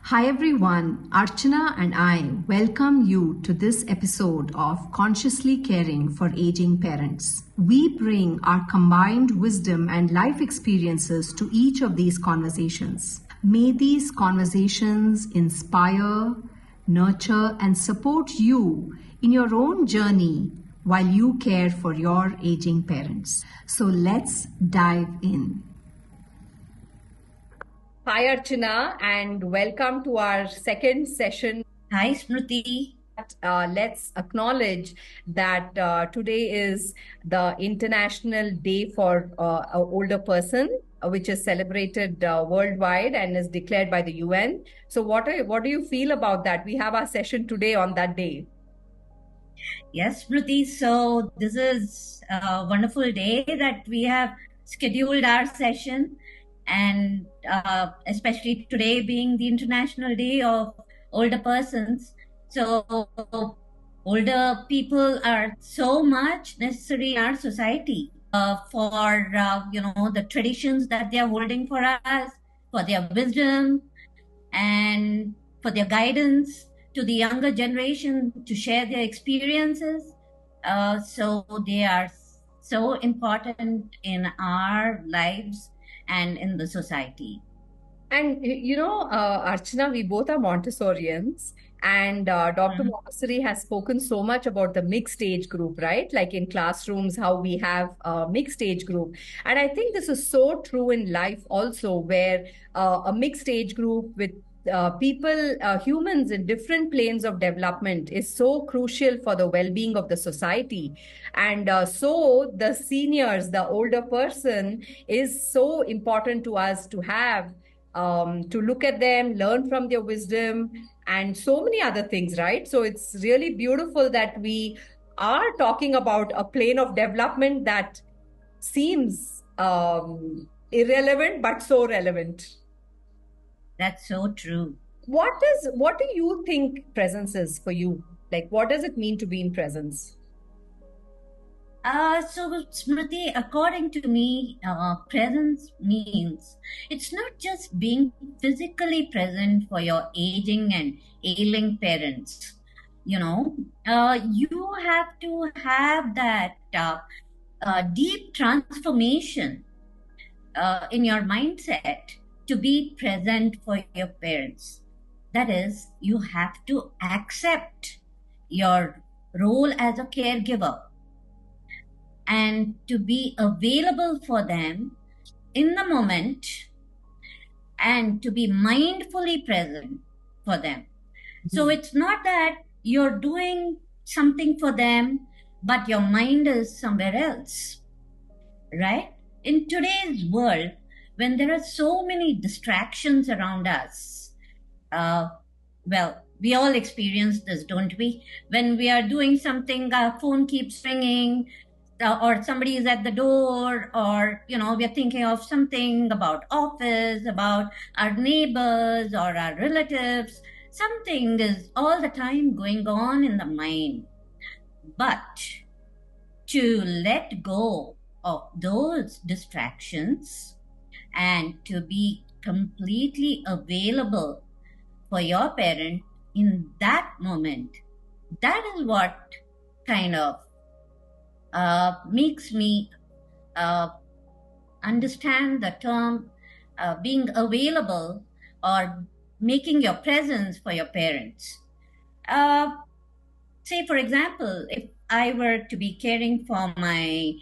Hi everyone, Archana and I welcome you to this episode of Consciously Caring for Aging Parents. We bring our combined wisdom and life experiences to each of these conversations. May these conversations inspire, nurture, and support you in your own journey while you care for your aging parents. So let's dive in. Hi, Archana, and welcome to our second session. Hi, Smriti. Let's acknowledge that today is the International Day for an Older Person, which is celebrated worldwide and is declared by the UN. So, what do you feel about that? We have our session today on that day. Yes, Smriti. So this is a wonderful day that we have scheduled our session, and especially today being the International Day of Older Persons. So older people are so much necessary in our society for the traditions that they are holding for us, for their wisdom, and for their guidance to the younger generation to share their experiences. So they are so important in our lives and in the society. And Archana, we both are Montessorians, and Dr. Mhm. Montessori has spoken so much about the mixed age group, right? Like in classrooms, how we have a mixed age group. And I think this is so true in life also, where a mixed age group with humans in different planes of development is so crucial for the well being of the society. And so the seniors, the older person, is so important to us to look at them, learn from their wisdom, and so many other things, right? So it's really beautiful that we are talking about a plane of development that seems irrelevant, but so relevant. That's so true. What do you think presence is for you? Like, what does it mean to be in presence? So, Smriti, according to me, presence means it's not just being physically present for your aging and ailing parents. You have to have that deep transformation in your mindset to be present for your parents. That is, you have to accept your role as a caregiver and to be available for them in the moment and to be mindfully present for them. So it's not that you're doing something for them, but your mind is somewhere else, right? In today's world, when there are so many distractions around us, well, we all experience this, don't we? When we are doing something, our phone keeps ringing, or somebody is at the door, or we're thinking of something about office, about our neighbors or our relatives. Something is all the time going on in the mind. But to let go of those distractions and to be completely available for your parent in that moment, that is what kind of makes me understand the term being available or making your presence for your parents. Say, for example, if I were to be caring for my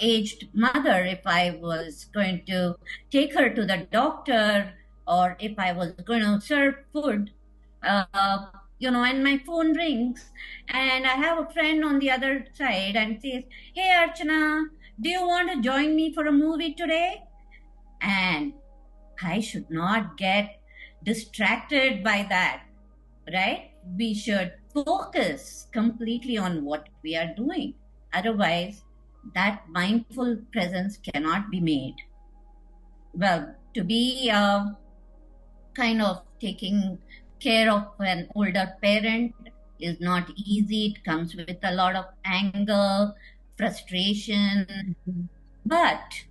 aged mother, if I was going to take her to the doctor, or if I was going to serve food, and my phone rings, and I have a friend on the other side and says, "Hey, Archana, do you want to join me for a movie today?" And I should not get distracted by that, right? We should focus completely on what we are doing. Otherwise, that mindful presence cannot be made. Well, to be kind of taking care of an older parent is not easy. It comes with a lot of anger, frustration. But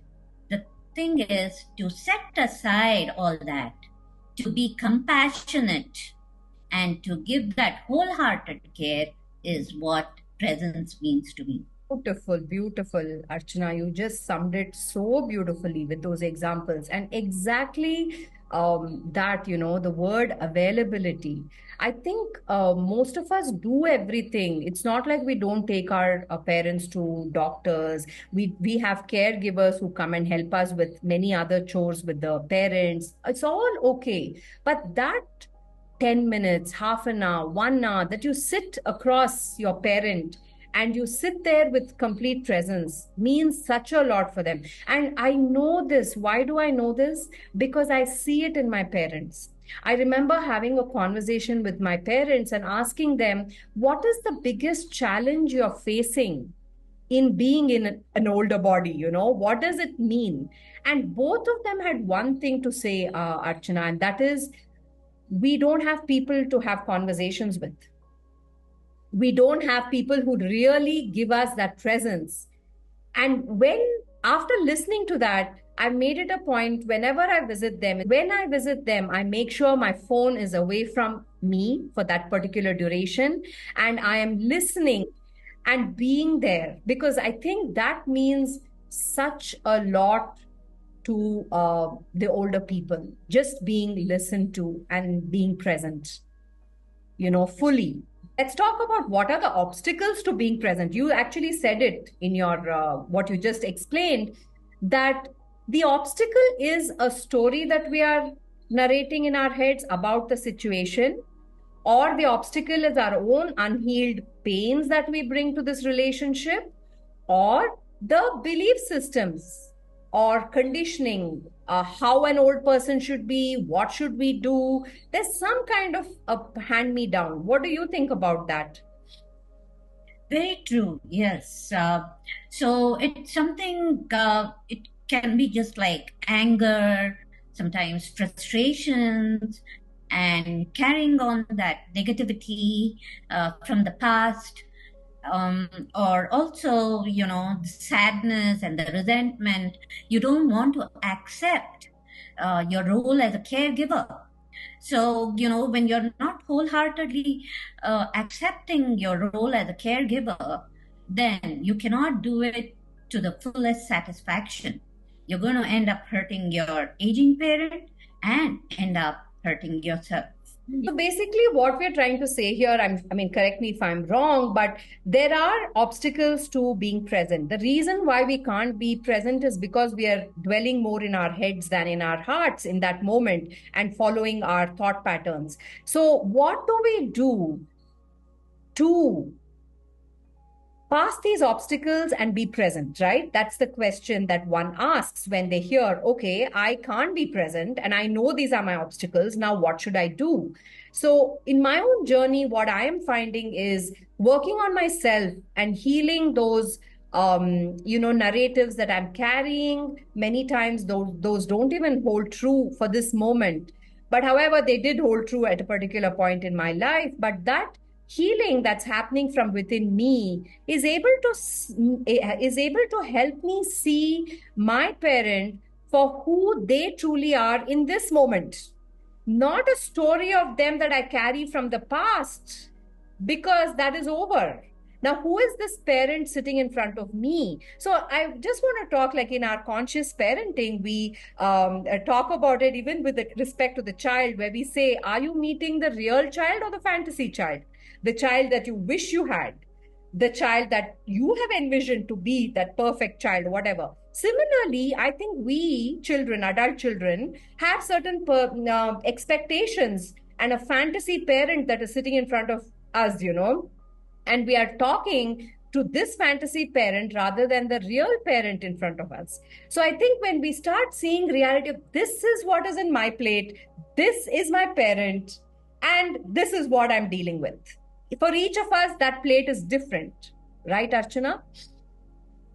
the thing is to set aside all that to be compassionate and to give that wholehearted care is what presence means to me. Beautiful, beautiful, Archana. You just summed it so beautifully with those examples. And exactly that, the word availability. I think most of us do everything. It's not like we don't take our parents to doctors. We have caregivers who come and help us with many other chores with the parents. It's all okay. But that 10 minutes, half an hour, 1 hour that you sit across your parent and you sit there with complete presence means such a lot for them. And I know this. Why do I know this? Because I see it in my parents. I remember having a conversation with my parents and asking them, what is the biggest challenge you're facing in being in an older body? What does it mean? And both of them had one thing to say, Archana, and that is, we don't have people to have conversations with. We don't have people who really give us that presence. And after listening to that, I made it a point whenever I visit them, I make sure my phone is away from me for that particular duration. And I am listening and being there, because I think that means such a lot to the older people, just being listened to and being present, fully. Let's talk about what are the obstacles to being present. You actually said it in your what you just explained, that the obstacle is a story that we are narrating in our heads about the situation, or the obstacle is our own unhealed pains that we bring to this relationship, or the belief systems or conditioning, how an old person should be, what should we do. There's some kind of a hand me down. What do you think about that? Very true. Yes. So it's something, it can be just like anger, sometimes frustrations, and carrying on that negativity from the past. Or also, the sadness and the resentment. You don't want to accept your role as a caregiver. So, when you're not wholeheartedly accepting your role as a caregiver, then you cannot do it to the fullest satisfaction. You're going to end up hurting your aging parent and end up hurting yourself. So basically, what we're trying to say here, correct me if I'm wrong, but there are obstacles to being present. The reason why we can't be present is because we are dwelling more in our heads than in our hearts in that moment and following our thought patterns. So what do we do to pass these obstacles and be present, right? That's the question that one asks when they hear, okay, I can't be present and I know these are my obstacles. Now, what should I do? So in my own journey, what I am finding is working on myself and healing those narratives that I'm carrying. Many times those don't even hold true for this moment. But however, they did hold true at a particular point in my life. But that healing that's happening from within me is able to help me see my parent for who they truly are in this moment, not a story of them that I carry from the past, because that is over. Now, who is this parent sitting in front of me? So I just want to talk, like in our conscious parenting, we talk about it even with respect to the child, where we say, are you meeting the real child or the fantasy child? The child that you wish you had, the child that you have envisioned to be that perfect child, whatever. Similarly, I think we children, adult children, have certain expectations and a fantasy parent that is sitting in front of us, and we are talking to this fantasy parent rather than the real parent in front of us. So I think when we start seeing reality of this is what is in my plate, this is my parent, and this is what I'm dealing with. For each of us, that plate is different. Right, Archana?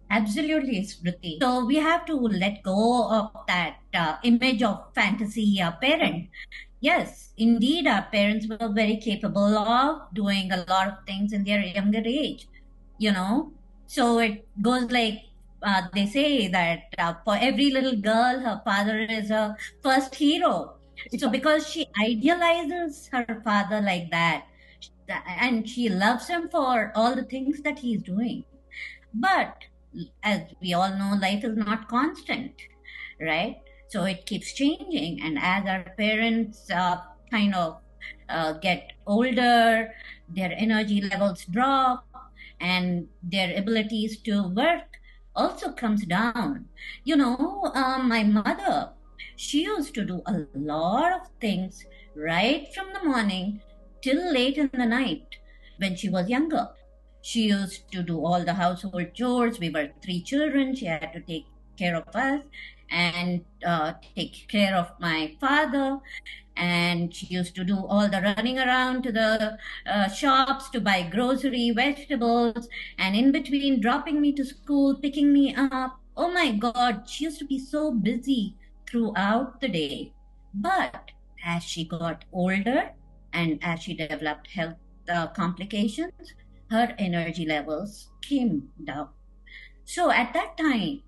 Absolutely, Smriti. So we have to let go of that image of fantasy parent. Yes, indeed, our parents were very capable of doing a lot of things in their younger age, So it goes like they say that for every little girl, her father is a first hero. So because she idealizes her father like that, and she loves him for all the things that he's doing. But as we all know, life is not constant, right? So it keeps changing. And as our parents kind of get older, their energy levels drop and their abilities to work also comes down. My mother, she used to do a lot of things right from the morning till late in the night when she was younger. She used to do all the household chores. We were three children. She had to take care of us and take care of my father. And she used to do all the running around to the shops to buy grocery, vegetables, and in between dropping me to school, picking me up. Oh my God, she used to be so busy throughout the day. But as she got older and as she developed health complications, her energy levels came down. So at that time,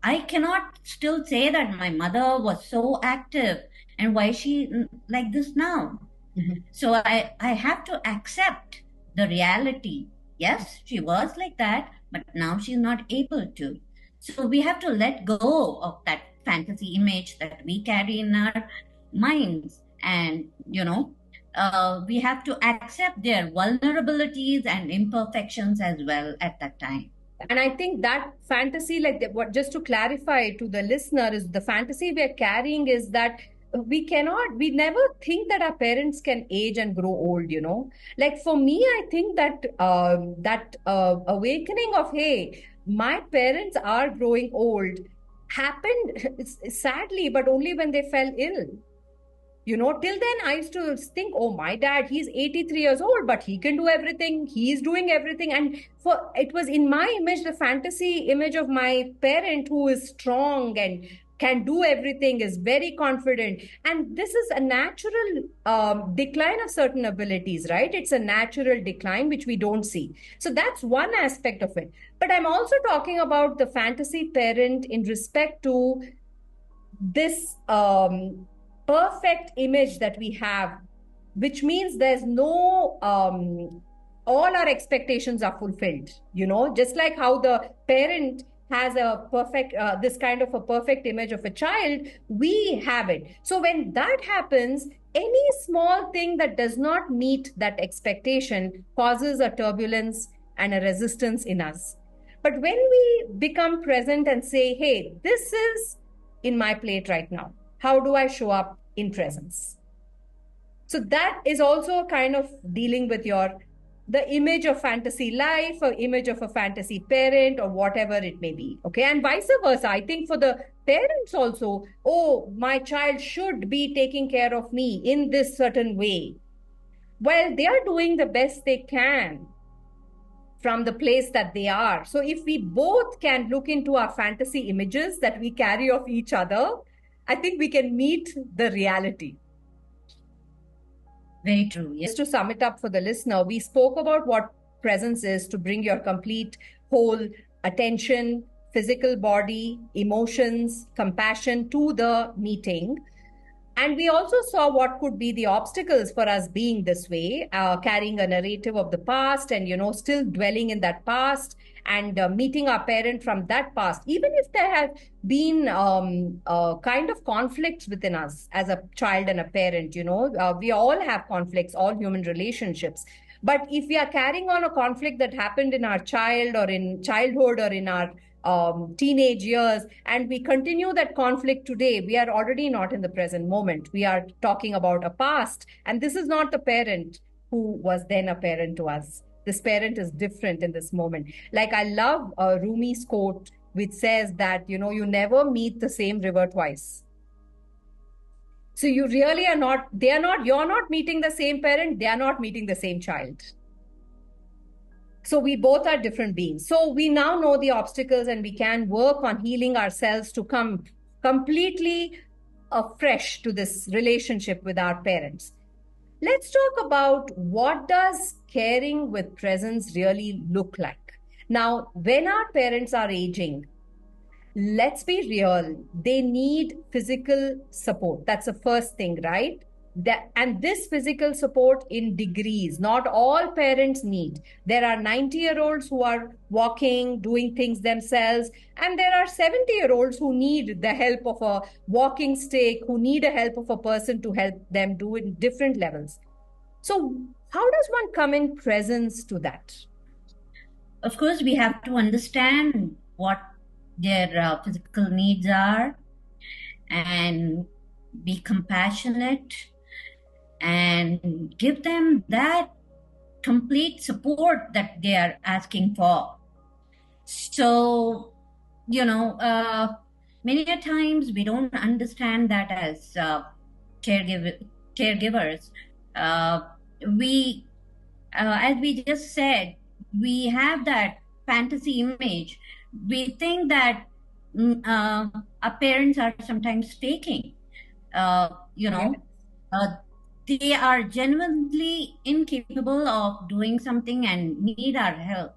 I cannot still say that my mother was so active and why is she like this now. So I have to accept the reality. Yes, she was like that, but now she's not able to. So we have to let go of that fantasy image that we carry in our minds. And, we have to accept their vulnerabilities and imperfections as well at that time. And I think that fantasy, what, just to clarify to the listener, is the fantasy we are carrying is that we never think that our parents can age and grow old, Like for me, I think that awakening of, hey, my parents are growing old happened sadly, but only when they fell ill. Till then I used to think, oh, my dad, he's 83 years old, but he can do everything. He's doing everything. And it was in my image, the fantasy image of my parent who is strong and can do everything, is very confident. And this is a natural decline of certain abilities, right? It's a natural decline, which we don't see. So that's one aspect of it. But I'm also talking about the fantasy parent in respect to this perfect image that we have, which means there's no all our expectations are fulfilled, just like how the parent has a perfect this kind of a perfect image of a child, we have it. So when that happens, any small thing that does not meet that expectation causes a turbulence and a resistance in us. But when we become present and say, hey, this is in my plate right now, how do I show up in presence? So that is also kind of dealing with the image of fantasy life or image of a fantasy parent or whatever it may be. Okay. And vice versa. I think for the parents also, oh, my child should be taking care of me in this certain way. Well, they are doing the best they can from the place that they are. So if we both can look into our fantasy images that we carry of each other, I think we can meet the reality. Very true. Yes. Just to sum it up for the listener, we spoke about what presence is to bring your complete whole attention, physical body, emotions, compassion to the meeting. And we also saw what could be the obstacles for us being this way, carrying a narrative of the past and, still dwelling in that past and meeting our parent from that past, even if there have been kind of conflicts within us as a child and a parent. We all have conflicts, all human relationships. But if we are carrying on a conflict that happened in our child or in childhood or in our teenage years, and we continue that conflict today, we are already not in the present moment. We are talking about a past, and this is not the parent who was then a parent to us. This parent is different in this moment. Like I love Rumi's quote, which says that, you never meet the same river twice. So you really are not, you're not meeting the same parent, they are not meeting the same child. So we both are different beings. So we now know the obstacles and we can work on healing ourselves to come completely afresh to this relationship with our parents. Let's talk about what does caring with presence really look like. Now, when our parents are aging, let's be real, they need physical support. That's the first thing, right? And this physical support in degrees, not all parents need. There are 90-year-olds who are walking, doing things themselves, and there are 70-year-olds who need the help of a walking stick, who need a help of a person to help them do it in different levels. So how does one come in presence to that? Of course, we have to understand what their physical needs are and be compassionate and give them that complete support that they are asking for. So, many a times we don't understand that as caregivers. As we just said, we have that fantasy image. We think that our parents are sometimes faking. They are genuinely incapable of doing something and need our help.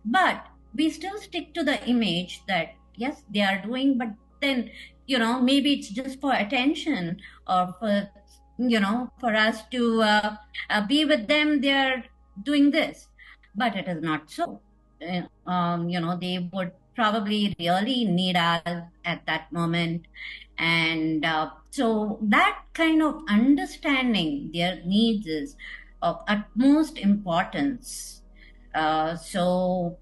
But we still stick to the image that, yes, they are doing, but then, maybe it's just for attention or for us to be with them, they're doing this. But it is not so. They would probably really need us at that moment. And so that kind of understanding their needs is of utmost importance. So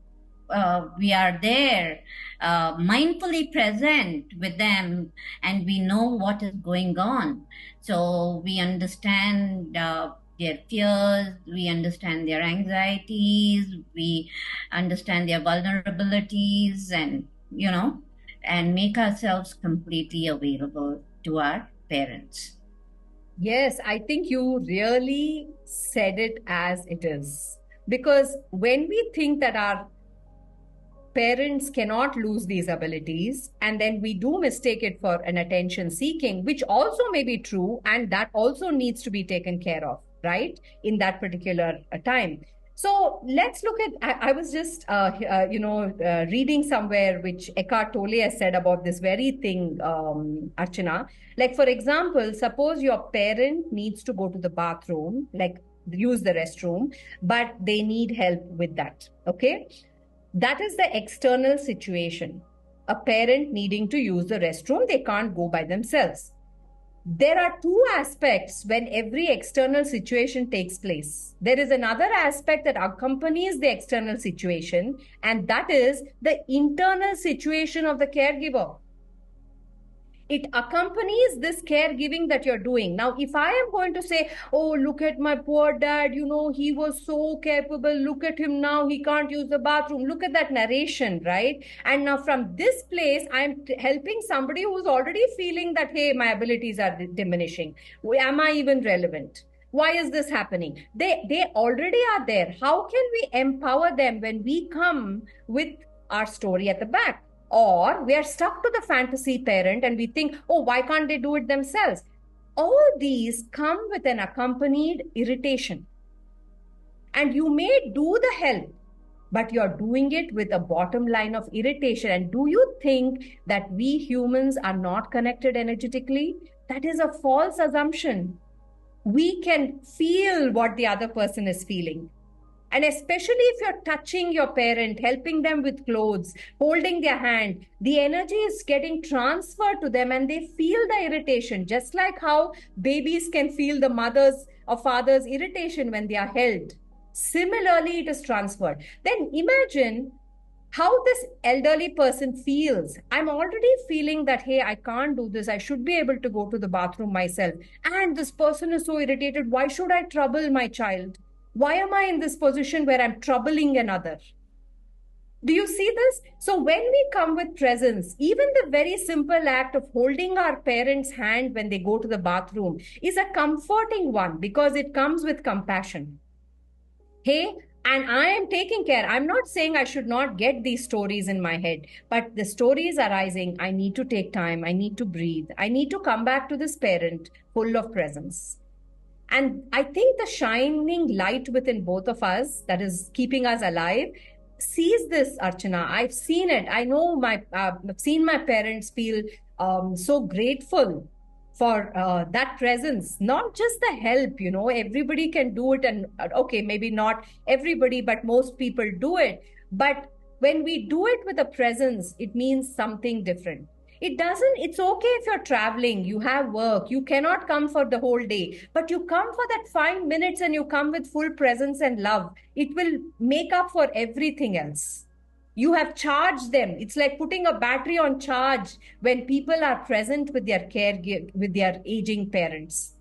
we are there, mindfully present with them, and we know what is going on. So we understand their fears, we understand their anxieties, we understand their vulnerabilities, and and make ourselves completely available to our parents. Yes, I think you really said it as it is. Because when we think that our parents cannot lose these abilities, and then we do mistake it for an attention seeking, which also may be true, and that also needs to be taken care of, right? In that particular time. So let's look at, I was just, reading somewhere which Eckhart Tolle has said about this very thing, Archana. Like, for example, suppose your parent needs to go to the bathroom, like use the restroom, but they need help with that. Okay. That is the external situation. A parent needing to use the restroom, they can't go by themselves. There are two aspects when every external situation takes place. There is another aspect that accompanies the external situation, and that is the internal situation of the caregiver. It accompanies this caregiving that you're doing. Now, if I am going to say, oh, look at my poor dad, he was so capable. Look at him now. He can't use the bathroom. Look at that narration, right? And now from this place, I'm helping somebody who's already feeling that, hey, my abilities are diminishing. Am I even relevant? Why is this happening? They already are there. How can we empower them when we come with our story at the back? Or we are stuck to the fantasy parent and we think, oh, why can't they do it themselves? All these come with an accompanied irritation. And you may do the help, but you're doing it with a bottom line of irritation. And do you think that we humans are not connected energetically? That is a false assumption. We can feel what the other person is feeling. And especially if you're touching your parent, helping them with clothes, holding their hand, the energy is getting transferred to them and they feel the irritation, just like how babies can feel the mother's or father's irritation when they are held. Similarly, it is transferred. Then imagine how this elderly person feels. I'm already feeling that, hey, I can't do this. I should be able to go to the bathroom myself. And this person is so irritated. Why should I trouble my child? Why am I in this position where I'm troubling another? Do you see this? So when we come with presence, even the very simple act of holding our parents' hand when they go to the bathroom is a comforting one because it comes with compassion. Hey, and I am taking care. I'm not saying I should not get these stories in my head, but the stories arising, I need to take time. I need to breathe. I need to come back to this parent full of presence. And I think the shining light within both of us that is keeping us alive sees this, Archana. I've seen it. I know I've seen my parents feel so grateful for that presence, not just the help. Everybody can do it, and okay, maybe not everybody, but most people do it. But when we do it with a presence, it means something different. It's okay if you're traveling, you have work, you cannot come for the whole day, but you come for that 5 minutes and you come with full presence and love. It will make up for everything else. You have charged them. It's like putting a battery on charge when people are present with their with their aging parents.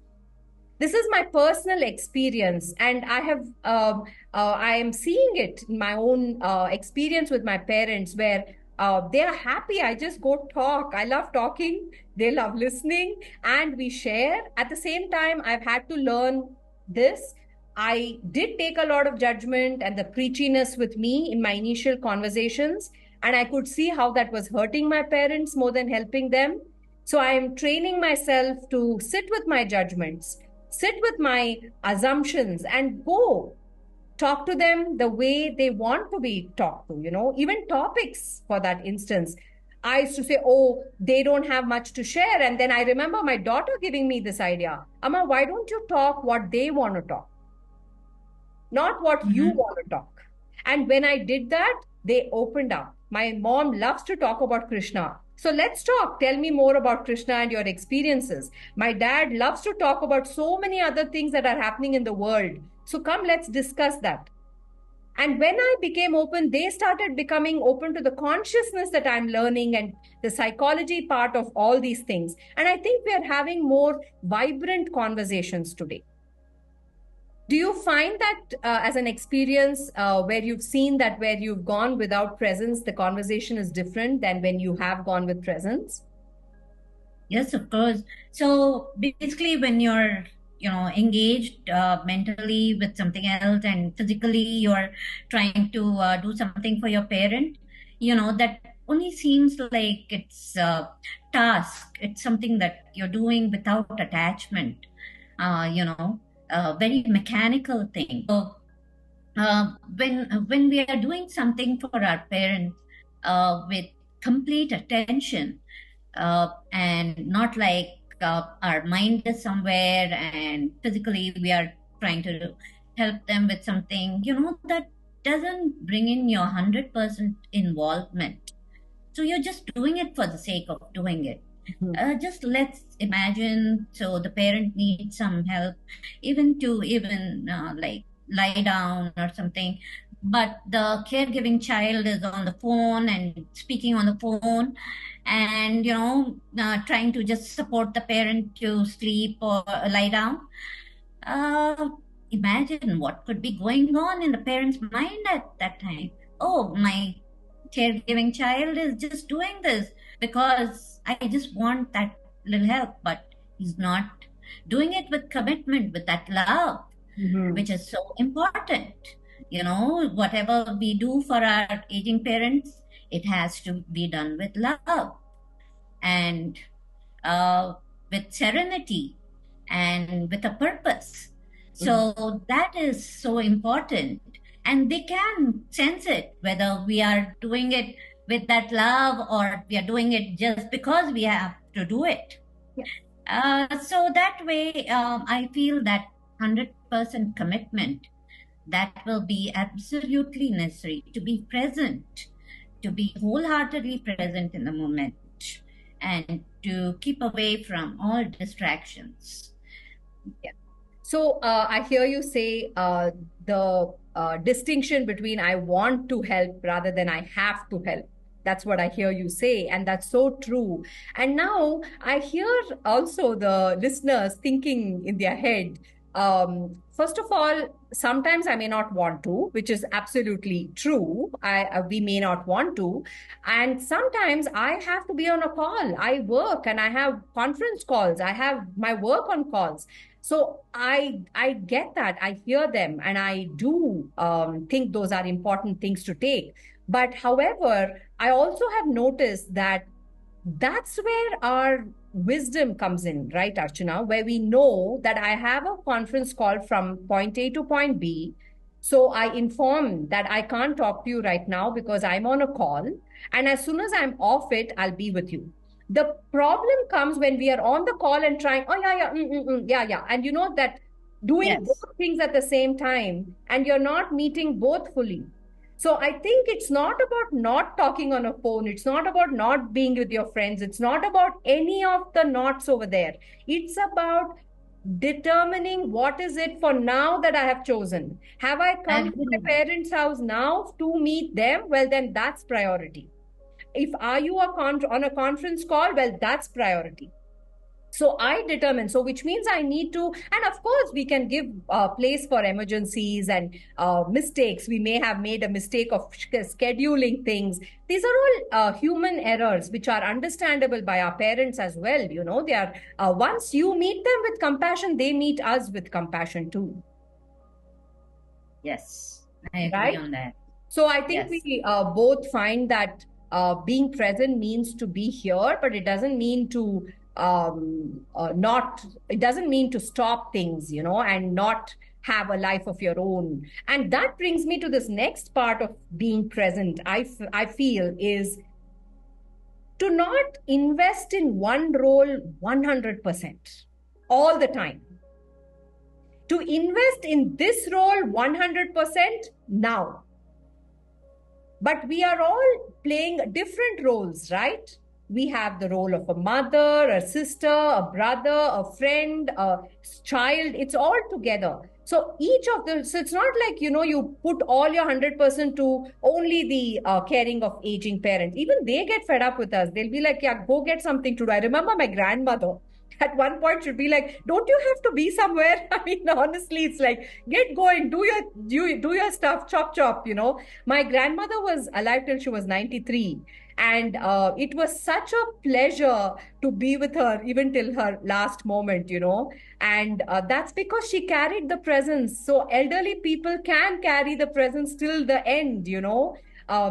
This is my personal experience, and I am seeing it in my own experience with my parents, where they are happy. I just go talk. I love talking. They love listening, and we share. At the same time, I've had to learn this. I did take a lot of judgment and the preachiness with me in my initial conversations, and I could see how that was hurting my parents more than helping them. So I am training myself to sit with my judgments, sit with my assumptions, and go talk to them the way they want to be talked to, even topics for that instance. I used to say, oh, they don't have much to share. And then I remember my daughter giving me this idea, Amma, why don't you talk what they want to talk, not what you want to talk? And when I did that, they opened up. My mom loves to talk about Krishna. So let's talk. Tell me more about Krishna and your experiences. My dad loves to talk about so many other things that are happening in the world. So come, let's discuss that. And when I became open, they started becoming open to the consciousness that I'm learning and the psychology part of all these things. And I think we are having more vibrant conversations today. Do you find that as an experience where you've seen that where you've gone without presence, the conversation is different than when you have gone with presence? Yes, of course. So basically, when you're engaged mentally with something else and physically you're trying to do something for your parent, that only seems like it's a task. It's something that you're doing without attachment, a very mechanical thing. So when we are doing something for our parents with complete attention, and not like our mind is somewhere and physically we are trying to help them with something, that doesn't bring in your 100% involvement. So you're just doing it for the sake of doing it. Just let's imagine, so the parent needs some help, even like lie down or something, but the caregiving child is on the phone and speaking on the phone and trying to just support the parent to sleep or lie down. Imagine what could be going on in the parent's mind at that time. Oh, my caregiving child is just doing this because I just want that little help, but he's not doing it with commitment, with that love, which is so important. Whatever we do for our aging parents, it has to be done with love and with serenity and with a purpose. So that is so important. And they can sense it, whether we are doing it with that love or we are doing it just because we have to do it. So that way, I feel that 100% commitment, that will be absolutely necessary to be present, to be wholeheartedly present in the moment, and to keep away from all distractions. Yeah. So I hear you say the distinction between I want to help rather than I have to help. That's what I hear you say. And that's so true. And now I hear also the listeners thinking in their head, first of all, sometimes I may not want to, which is absolutely true. We may not want to. And sometimes I have to be on a call. I work and I have conference calls. I have my work on calls. So I get that. I hear them and I do think those are important things to take. But however, I also have noticed that that's where our wisdom comes in, right, Archana, where we know that I have a conference call from point A to point B. So I inform that I can't talk to you right now because I'm on a call. And as soon as I'm off it, I'll be with you. The problem comes when we are on the call and trying, oh, yeah, yeah, yeah, yeah. And you know that doing Yes. both things at the same time and you're not meeting both fully. So I think it's not about not talking on a phone. It's not about not being with your friends. It's not about any of the knots over there. It's about determining what is it for now that I have chosen. Have I come to my Agree. parents' house now to meet them? Well, then that's priority. If are you on a conference call? Well, that's priority. So I determine, so which means I need to, and of course, we can give place for emergencies and mistakes. We may have made a mistake of scheduling things. These are all human errors, which are understandable by our parents as well. You know, they are, once you meet them with compassion, they meet us with compassion too. Yes, I agree Right? on that. So I think Yes. we both find that being present means to be here, but it doesn't mean to not, it doesn't mean to stop things, you know, and not have a life of your own. And that brings me to this next part of being present, I feel, is to not invest in one role 100% all the time. To invest in this role 100% now. But we are all playing different roles, right? We have the role of a mother, a sister, a brother, a friend, a child. It's all together. So each of the, so it's not like, you know, you put all your 100% to only the caring of aging parents. Even they get fed up with us. They'll be like, yeah, go get something to do. I remember my grandmother at one point should be like, don't you have to be somewhere? I mean, honestly, it's like, get going, do your stuff, chop, chop, you know. My grandmother was alive till she was 93. And it was such a pleasure to be with her even till her last moment, you know. And that's because she carried the presence. So elderly people can carry the presence till the end, you know,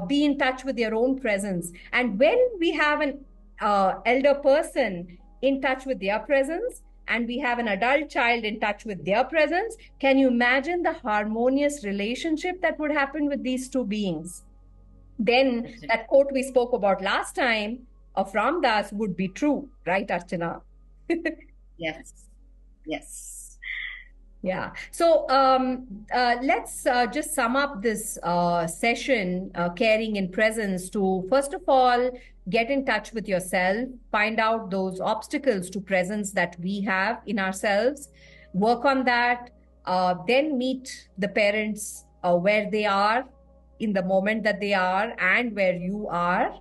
be in touch with their own presence. And when we have an elder person in touch with their presence, and we have an adult child in touch with their presence, can you imagine the harmonious relationship that would happen with these two beings? Then that quote we spoke about last time of Ramdas would be true, right, Archana? Yes. Yes. Yeah. So let's just sum up this session, caring in presence, to first of all, get in touch with yourself, find out those obstacles to presence that we have in ourselves, work on that, then meet the parents where they are in the moment that they are and where you are,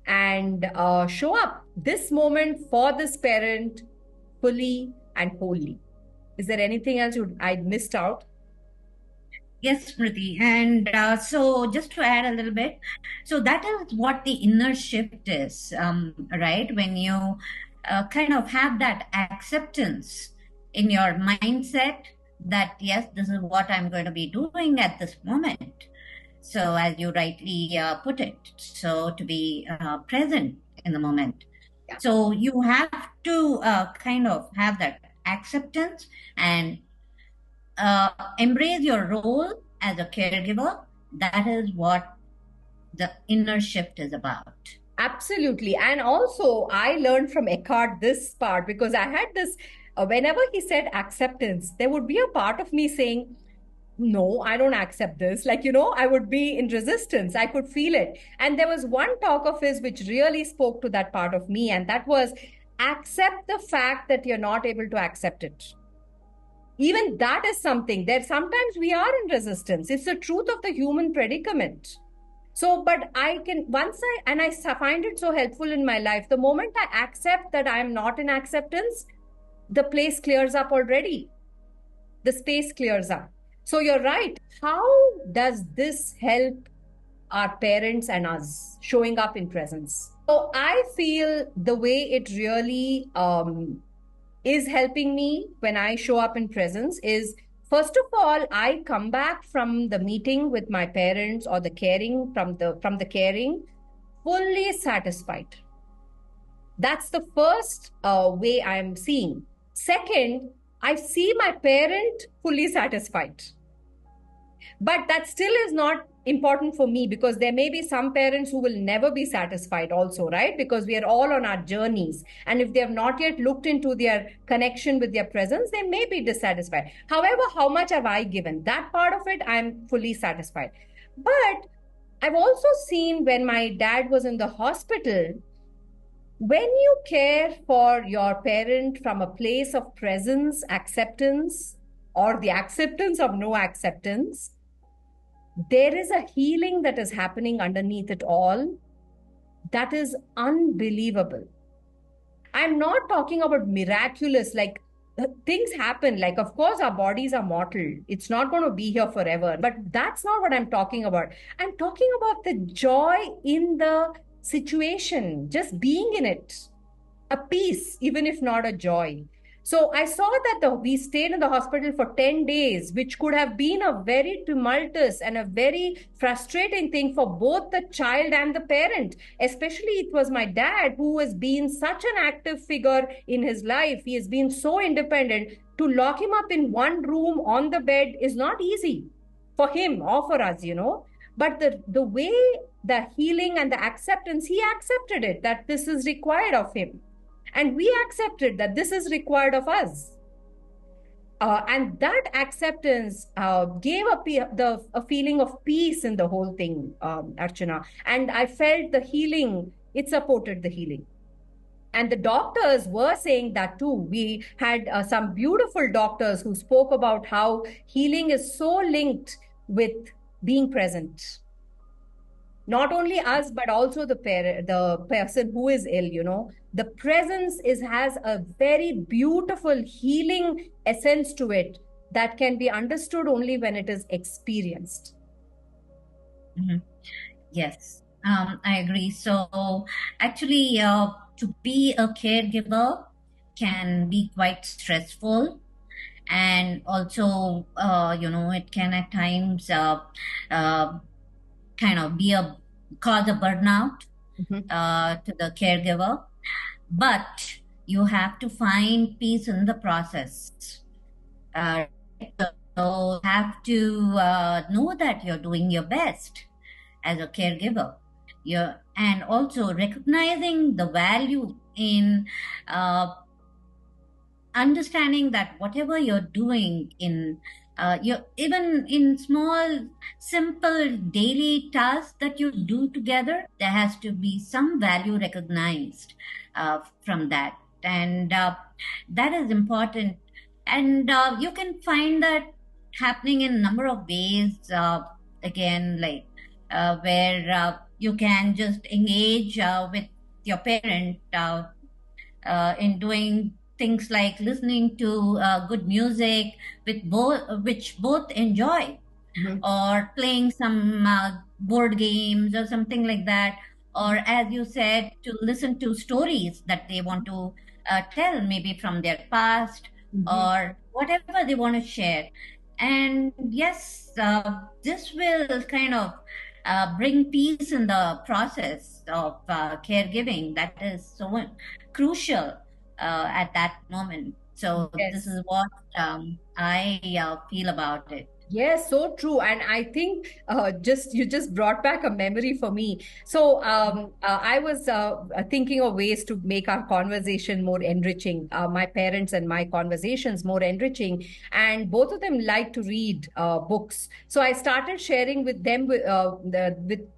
and show up this moment for this parent fully and wholly. Is there anything else I missed out? Yes, Smriti. And so just to add a little bit, so that is what the inner shift is, right? When you kind of have that acceptance in your mindset that, yes, this is what I'm going to be doing at this moment. So, as you rightly put it, so to be present in the moment. Yeah. So, you have to kind of have that acceptance and embrace your role as a caregiver. That is what the inner shift is about. Absolutely. And also, I learned from Eckhart this part because I had this, whenever he said acceptance, there would be a part of me saying, no, I don't accept this. Like, you know, I would be in resistance. I could feel it. And there was one talk of his which really spoke to that part of me, and that was accept the fact that you're not able to accept it. Even that is something that sometimes we are in resistance. It's the truth of the human predicament. So, but I can, once I find it so helpful in my life, the moment I accept that I'm not in acceptance, the place clears up already. The space clears up. So you're right. How does this help our parents and us showing up in presence? So I feel the way it really is helping me when I show up in presence is, first of all, I come back from the meeting with my parents or the caring from the caring fully satisfied. That's the first way I'm seeing. Second, I see my parent fully satisfied. But that still is not important for me, because there may be some parents who will never be satisfied also, right? Because we are all on our journeys. And if they have not yet looked into their connection with their presence, they may be dissatisfied. However, how much have I given? That part of it, I'm fully satisfied. But I've also seen when my dad was in the hospital, when you care for your parent from a place of presence, acceptance, or the acceptance of no acceptance, there is a healing that is happening underneath it all that is unbelievable. I'm not talking about miraculous, like things happen. Like, of course, our bodies are mortal. It's not going to be here forever. But that's not what I'm talking about. I'm talking about the joy in the situation, just being in it, a peace, even if not a joy. So I saw that we stayed in the hospital for 10 days, which could have been a very tumultuous and a very frustrating thing for both the child and the parent. Especially it was my dad, who has been such an active figure in his life. He has been so independent. To lock him up in one room on the bed is not easy for him or for us, you know. But the way, the healing and the acceptance, he accepted it, that this is required of him. And we accepted that this is required of us. And that acceptance gave a feeling of peace in the whole thing, Archana. And I felt the healing, it supported the healing. And the doctors were saying that too. We had some beautiful doctors who spoke about how healing is so linked with being present. Not only us, but also the person who is ill, you know. The presence has a very beautiful healing essence to it that can be understood only when it is experienced. Mm-hmm. Yes, I agree. So actually, to be a caregiver can be quite stressful. And also, it can at times kind of cause a burnout to the caregiver. But you have to find peace in the process. So you have to know that you're doing your best as a caregiver. And also recognizing the value in understanding that whatever you're doing in even in small, simple daily tasks that you do together, there has to be some value recognized from that. And that is important. And you can find that happening in a number of ways, again, like where you can just engage with your parent in doing things like listening to good music which both enjoy, or playing some board games or something like that, or as you said, to listen to stories that they want to tell, maybe from their past, or whatever they want to share. And yes, this will kind of bring peace in the process of caregiving that is so crucial at that moment. So this is what I feel about it. Yes, so true. And I think you just brought back a memory for me. So I was thinking of ways to make our conversation more enriching, my parents and my conversations more enriching. And both of them like to read books. So I started sharing with them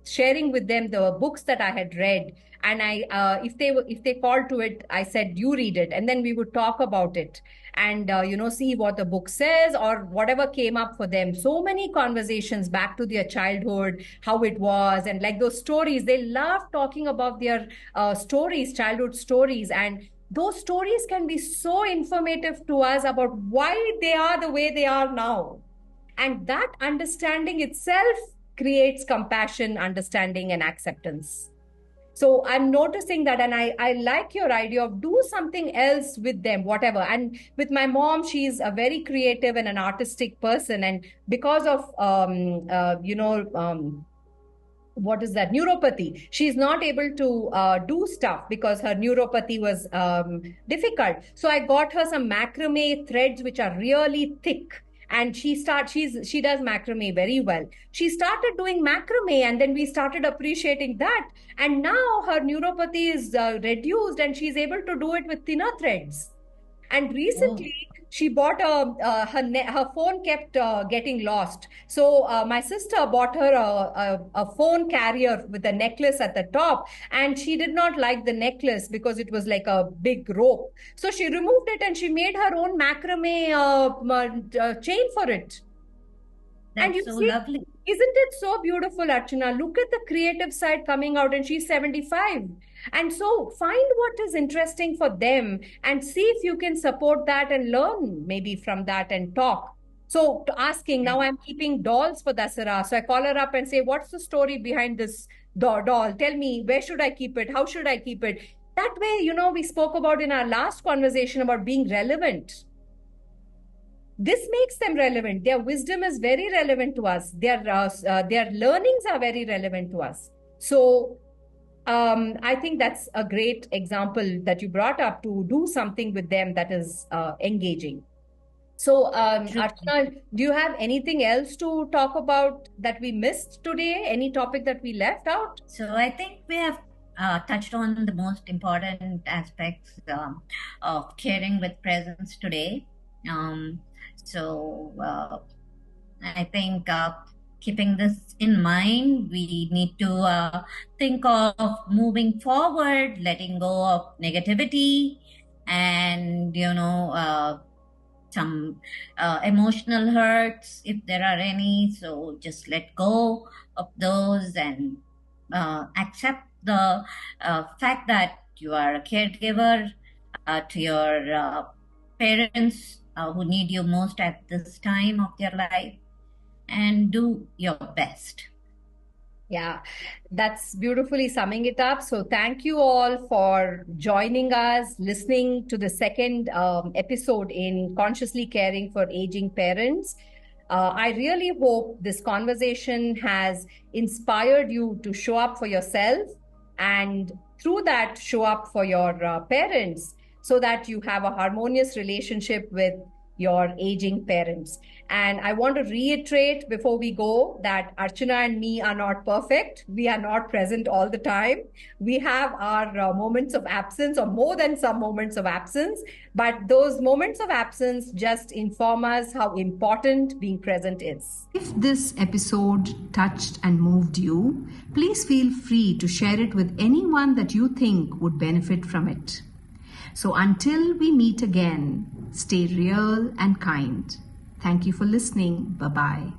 sharing with them the books that I had read. And if they called to it, I said, you read it, and then we would talk about it and see what the book says or whatever came up for them. So many conversations back to their childhood, how it was, and like those stories. They love talking about their stories, childhood stories, and those stories can be so informative to us about why they are the way they are now. And that understanding itself creates compassion, understanding, and acceptance. So I'm noticing that, and I like your idea of do something else with them, whatever. And with my mom, she's a very creative and an artistic person. And because of, what is that, neuropathy, she's not able to do stuff because her neuropathy was difficult. So I got her some macrame threads, which are really thick. and she does macrame very well. She started doing macrame, and then we started appreciating that. And now her neuropathy is reduced, and she's able to do it with thinner threads. And Oh, recently, she bought her phone kept getting lost. So my sister bought her a phone carrier with a necklace at the top, and she did not like the necklace because it was like a big rope. So she removed it and she made her own macrame chain for it. And that's you so see, lovely. isn't it so beautiful, Archana? Look at the creative side coming out, and she's 75. And so find what is interesting for them and see if you can support that and learn maybe from that and talk. So asking, now I'm keeping dolls for Dasara. So I call her up and say, what's the story behind this doll? Tell me, where should I keep it? How should I keep it? That way, we spoke about in our last conversation about being relevant. This makes them relevant. Their wisdom is very relevant to us. Their learnings are very relevant to us. So I think that's a great example that you brought up, to do something with them that is engaging. So, True. Archana, do you have anything else to talk about that we missed today? Any topic that we left out? So I think we have touched on the most important aspects of caring with presence today. Um, so I think keeping this in mind, we need to think of moving forward, letting go of negativity, and some emotional hurts if there are any. So just let go of those and accept the fact that you are a caregiver to your parents who need you most at this time of their life, and do your best. Yeah, that's beautifully summing it up. So, thank you all for joining us, listening to the second episode in Consciously Caring for Aging Parents. I really hope this conversation has inspired you to show up for yourself, and through that, show up for your parents, so that you have a harmonious relationship with your aging parents. And I want to reiterate before we go that Archana and me are not perfect. We are not present all the time. We have our moments of absence, or more than some moments of absence. But those moments of absence just inform us how important being present is. If this episode touched and moved you, please feel free to share it with anyone that you think would benefit from it. So until we meet again, stay real and kind. Thank you for listening. Bye bye.